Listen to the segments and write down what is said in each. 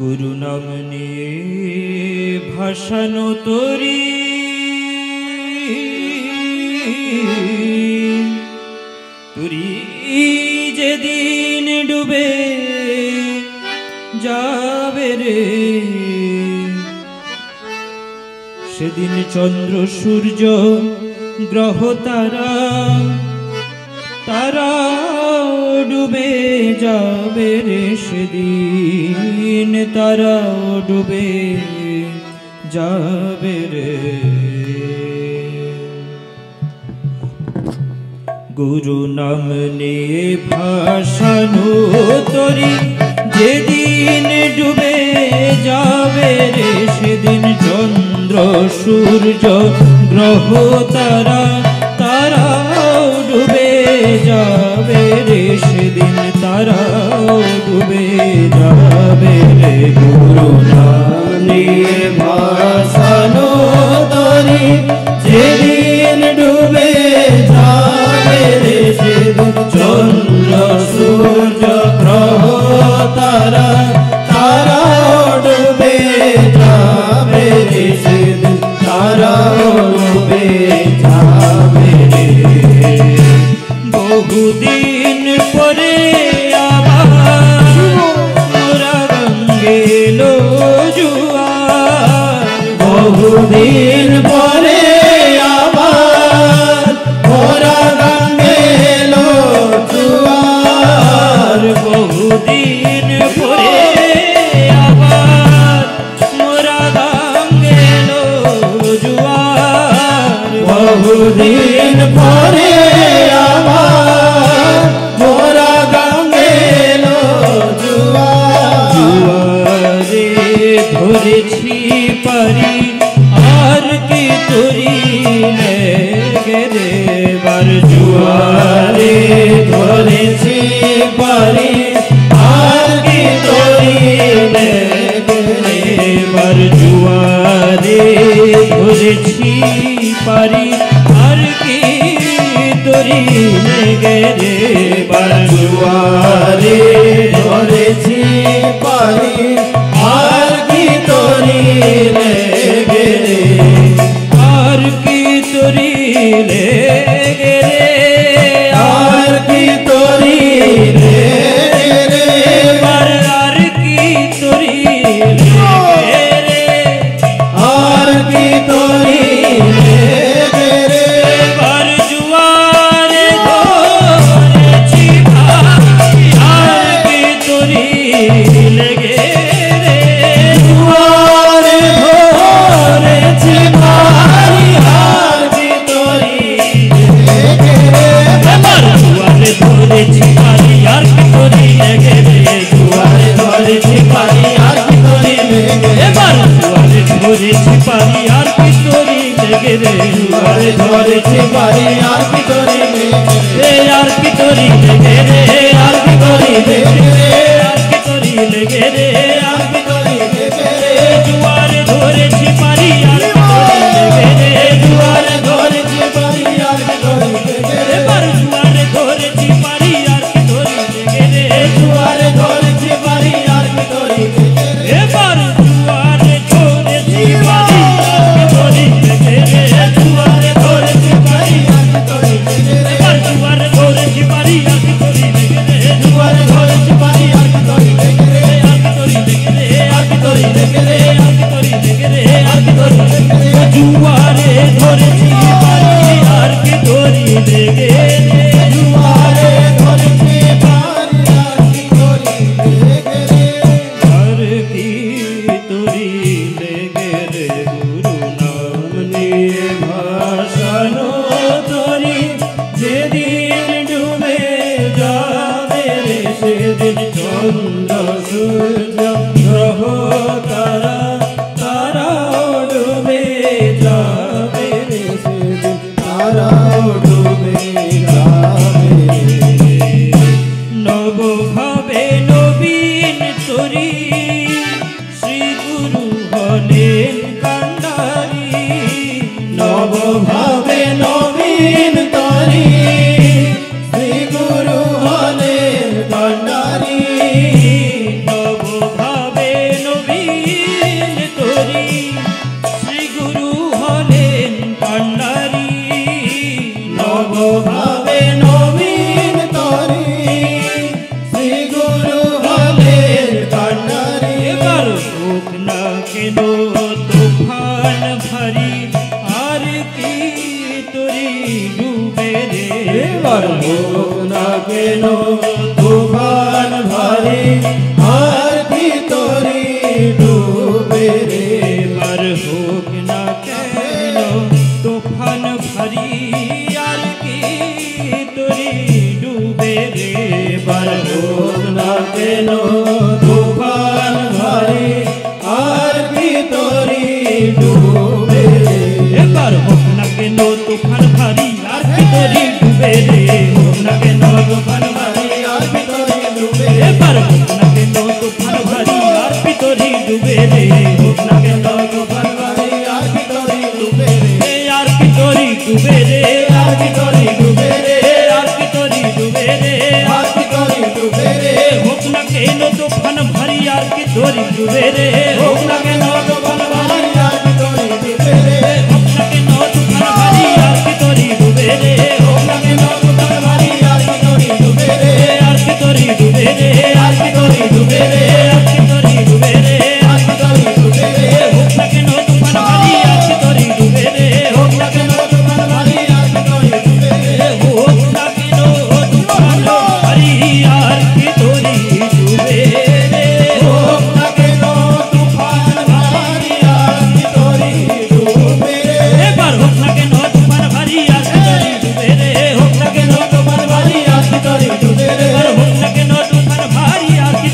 गुरु नाम निये भाषानो तोरी तुरी जेदिन डूबे जाबे रे सेदिन चंद्र सूर्य ग्रह तारा तारा डूबे जाबे रे सेदिन तारा डूबे जाबे रे गुरु नाम निये भाषानो तोरी जेदिन डूबे जाबे रे सेदिन चंद्र सूर्य ग्रह तारा तारा डूबे जाबे रे सेदिन तारा डूबे जाबे रे गुरु नाम निये भाषानो तोरी जेदिन डूबे जाबे रे सेदिन चंद्र सूर्य ग्रह तारा तारा डूबे जाबे रे सेदिन तारा डूबे जाबे रे बहुदिन परे आबार मोरा गंगे लो जुआर बहुदिन परे आबार मोरा गंगे लो जुआर बहुदिन परे आबार मोरा गंगे लो जुआर बहुदिन परे आबार मोरा गंगे लो जुआर जुआरे धरेছি পারি আর কি তোরি লেগে রে বার জুয়ারে ধরেছি পারি আর কি তোরি লেগে রে বার জুয়ারে ধরেছি পারি আর কি তোরি লেগে রে বার জুয়ারে ধরেছি পারি আর কি তোরি লেগে রে আর কি তোরি লেগে রে আর কি তোরি লেগে রে আর কি তোরি লেগে রে আর কি তোরি লেগে রে বার জুয়ারে ধরেছি ভাই আর কি তোরি লেগে ধরেছি পারি আর কি তোরি লেগে রে জুয়ারে ধরেছি পারি আর কি তোরি লেগে এবার জুয়ারে ধরেছি পারি আর কি তোরি লেগে রে জুয়ারে ধরেছি পারি আর কি তোরি লেগে আর কি তোরি লেগে রে আর কি তোরি লেগে রে আর কি তোরি লেগে রে আর কি তোরি লেগে রে জুয়ারে ধরেছি পারি আর কি তোরি লেগে রে জুয়ারে ধরেছি পারি আর কি তোরি লেগে রে এবার জুয়ারে ধরেছি পারি আর কি তোরি লেগে রে জুয়ারে ধরেছি পারি আর কি তোরি লেগে রে এবার জুয়ারে ধরেছি পারি আর কি তোরি লেগে রে জুয়ারে ধরেছি পারি আর কি তোরি লেগে রে এবার জুয়ারে ধরেছি পারি আর কি তোরি লেগে রে জুয়ারে ধরেছি পারি আর কি তোরি লেগে রে আর কি তোরি লেগে রে আর কি তোরি লেগে রে আর কি তোরি লেগে রে আর কি তোরি লেগে রে জুয়ারে ধরেছি পারি আর কি তোরি লেগে রে জুয়ারে ধরেছি পারি আর কি তোরি লেগে রে আর কি তোরি লেগে রে গুরু নাম নিয়ে ভাষানো তোরি যেদিন ডুবে যাবে রে সেদিন চন্দ্র সূর্য গ্রহ তারা তারা ডুবে যাবে রে সেদিন তারা ডুবে যাবে নবভাবে নবীন তোরি শ্রী গুরু হলেন কান্ডারি নবভাবে নবীন তোরি শ্রী গুরু হলেন কান্ডারি নবভাবে কেন তুফান ভারী আর কি তোরি ডুবে রে এবার হোক না কেন তুফান ভারী আর কি তোরি ডুবে রে এবার হোক না কেন তুফান ভারী আর কি তোরি ডুবে রে এবার হোক না কেন তুফান ভারী আর কি তোরি ডুবে রে এবার হোক না কেন তুফান ভারী আর কি তোরি ডুবে রে হোক না কেন তুফান ভারী আর কি তোরি ডুবে রে এবার হোক না কেন তুফান ভারী আর কি তোরি ডুবে রে হোক না কেন তুফান ভারী আর কি তোরি ডুবে রে আর কি তোরি ডুবে রে আর কি তোরি ডুবে রে আর কি তোরি ডুবে রে আর কি তোরি ডুবে রে হোক না কেন তুফান ভারী আর কি তোরি ডুবে রে হোক না কেন তুফান ভারী আর কি তোরি ডুবে রে হোক না কেন তুফান ভারী আর কি তোরি ডুবে রে হোক না কেন তুফান ভারী আর কি তোরি ডুবে রে আর কি তোরি ডুবে রে আর কি তোরি ডুবে রে আর কি তোরি ডুবে রে আর কি তোরি ডুবে রে হোক না কেন তুফান ভারী আর কি তোরি ডুবে রে হোক না কেন তুফান ভারী আর কি তোরি ডুবে রে হোক না কেন তুফান ভারী আর কি তোরি ডুবে রে হোক না কেন তুফান ভারী আর কি তোরি ডুবে রে এবার হোক না কেন তুফান ভারী আর কি তোরি ডুবে রে হোক না কেন তুফান ভারী আর কি তোরি ডুবে রে এবার হোক না কেন তুফান ভারী আর কি তোরি ডুবে রে হোক না কেন তুফান ভারী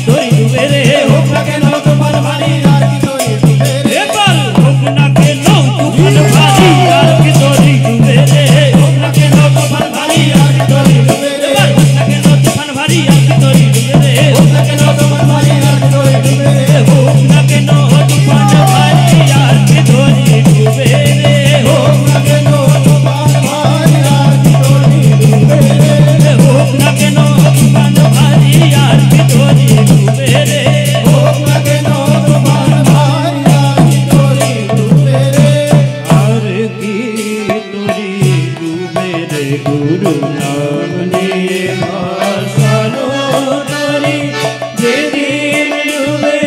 আর কি তোরি ডুবে রে এবার হোক না কেন তুফান ভারী আর কি তোরি ডুবে রে হোক না কেন তুফান ভারী আর কি তোরি ডুবে রে এবার হোক না কেন তুফান ভারী আর কি তোরি ডুবে রে হোক না কেন তুফান ভারী আর কি তোরি ডুবে রে হোক না কেন তুফান ভারী আর কি তোরি ডুবে রে হোক না কেন তুফান ভারী আর কি তোরি ডুবে রে হোক না কেন তুফান ভারী আর কি তোরি ডুবে রে হোক না কেন তুফান ভারী আর কি তোরি ডুবে রে আর কি তোরি ডুবে রে গুরু নাম নিয়ে ভাসানো তরি যেদিন ডুবে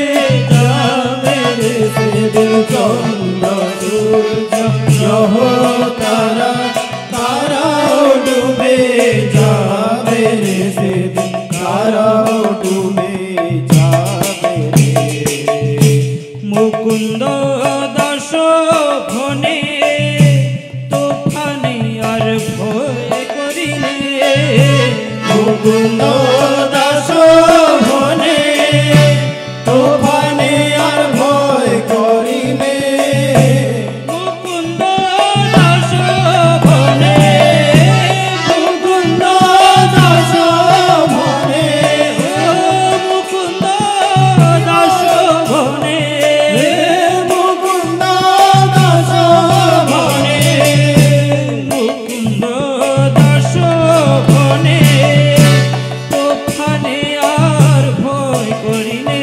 যাবে রে সেদিন চন্দ্র সূর্য গ্রহ তারা তারাও ডুবে যাবে রে সেদিন তারাও ডুবে যাবে রে মুকুন্দ দাস ফনে তুফানে আর ভয় করিলে মুকুন্দ দাস ভনে তুফানে আর ভয় করিলে মুকুন্দ দাস ফনে মুকুন্দ দাস ভনে মুকুন্দ দাস ফনে মুকুন্দ দাস ভনে মুকুন্দ দাস ফনে তুফানে আর ভয় করিলে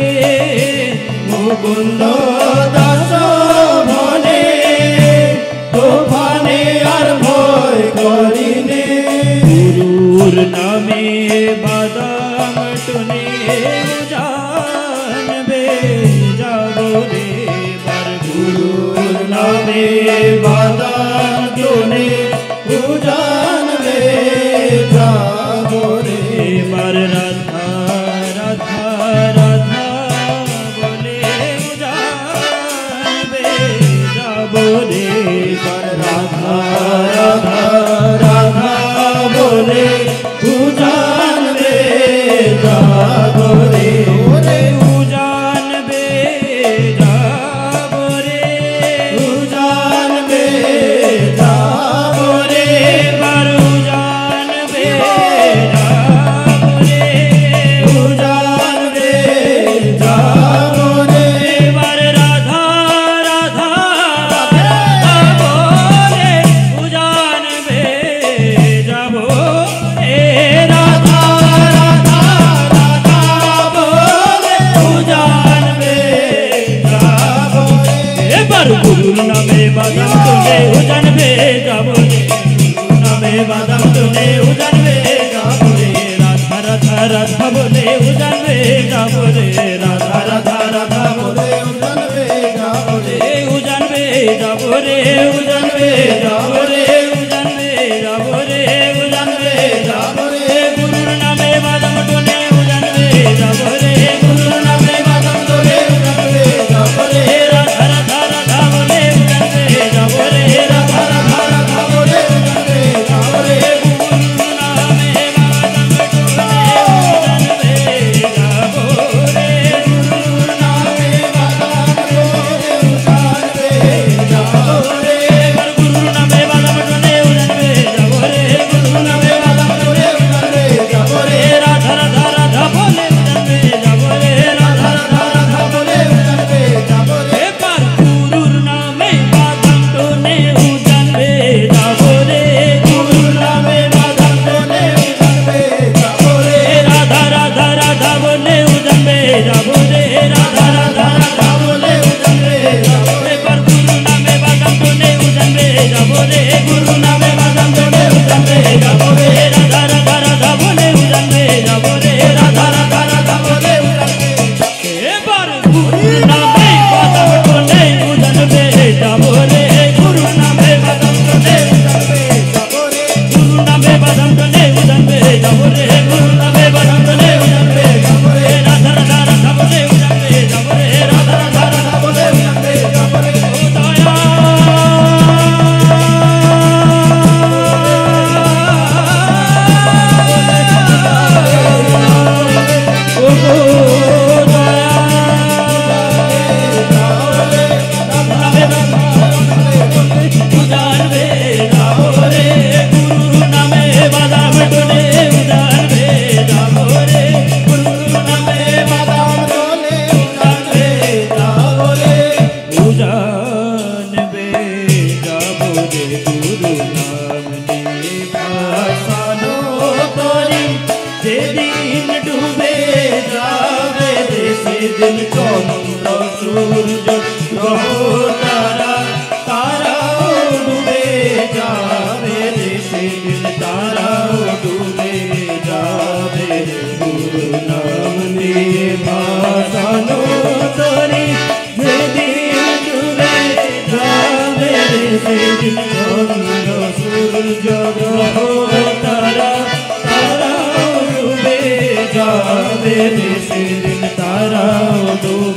মুকুন্দ দাস ভনে তুফানে আর ভয় করিলে গুরুর নামে বাদাম টুনে জানবে যাব রে বার গুরুর নামে বাদাম টুনে উজানবে যাবো রে এবার রাধা রাধা রাধা বলে জানবে যাব রে বার রাধা রাধা রাধা বলে উজানবে যাবো রে ওরে জানবে যাব রে উজানবে যাবো রে এবার জানবে যাব রে উজানবে যাবো রে এবার রাধা রাধা রাধা বলে জানবে যাব রে রাধা রাধা রাধা বলে জানবে যাবো রে এবার গুরুর নামে বাদাম তোলে জানবে যাব রে গুরুর নামে বাদাম তোলে জানবে যাব রে রাধা রাধা রাধা বলে জানবে যাব রে রাধা রাধা রাধা বলে বলে উজানবে যাবো রে উজানবে যাব রে উজানবে যাব রে উজানবে যাব রে গুরুর নামে বাদাম টোনে উজানবে যাব রে গুরুর নামে বাদাম টোনে উজানবে যাব রে রাধা রাধা রাধা বলে উজানবে যাব রে রাধা রাধা রাধা বলে উজানবে যাব রে গুরুর নামে বাদাম টোনে উজানবে যাব রে গুরুর নামে বাদাম টোনে উজানবে যাব রে গুরুর নামে বাদাম টোনে উজানবে যাব রে গুরুর নামে বাদাম টোনে উজানবে যাব রে রাধা রাধা রাধা বলে উজানবে যাব রে রাধা রাধা রাধা বলে উজানবে যাব রে এবার গুরুর নামে বাদাম টোনে উজানবে যাব রে গুরুর নামে বাদাম টোনে উজানবে যাব রে রাধা রাধা রাধা বলে উজানবে যাব রে রাধা রাধা রাধা বলে উজানবে যাব রে এবার গুরুর নামে বাদাম টোনে উজানবে যাব রে গুরুর নামে বাদাম টোনে উজানবে যাব রে রাধা রাধা রাধা বলে উজানবে যাব রে রাধা রাধা রাধা বলে উজানবে এবার গুরুর নামে বাদাম টোনে উজানবে যাব রে গুরুর নামে বাদাম টোনে উজানবে যাব রে গুরুর নামে বাদাম টোনে উজানবে যাব রে গুরুর নামে বাদাম টোনে উজানবে যাব রে রাধা রাধা রাধা বলে উজানবে যাব রে রাধা রাধা রাধা বলে উজানবে যাব রে ও দয়া ও গো দয়া উজানবে যাব রে গুরুর নামে বাদাম টোনে উজানবে যাব রে গুরুর নামে বাদাম টোনে উজানবে যাব রে উজানবে যাব রে গুরু নাম নিয়ে ভাসানো তরি যেদিন ডুবে যাবে রে সেদিন চন্দ্র সূর্য গ্রহ তারা তারাও ডুবে যাবে রে সেদিন তারাও ডুবে যাবে গুরু নাম নিয়ে ভাসানো তরি যেদিন ডুবে যাবে রে সেদিন চন্দ্র সূর্য গ্রহ তারা তারাও ডুবে যাবে রে সেদিন তারাও ডুবে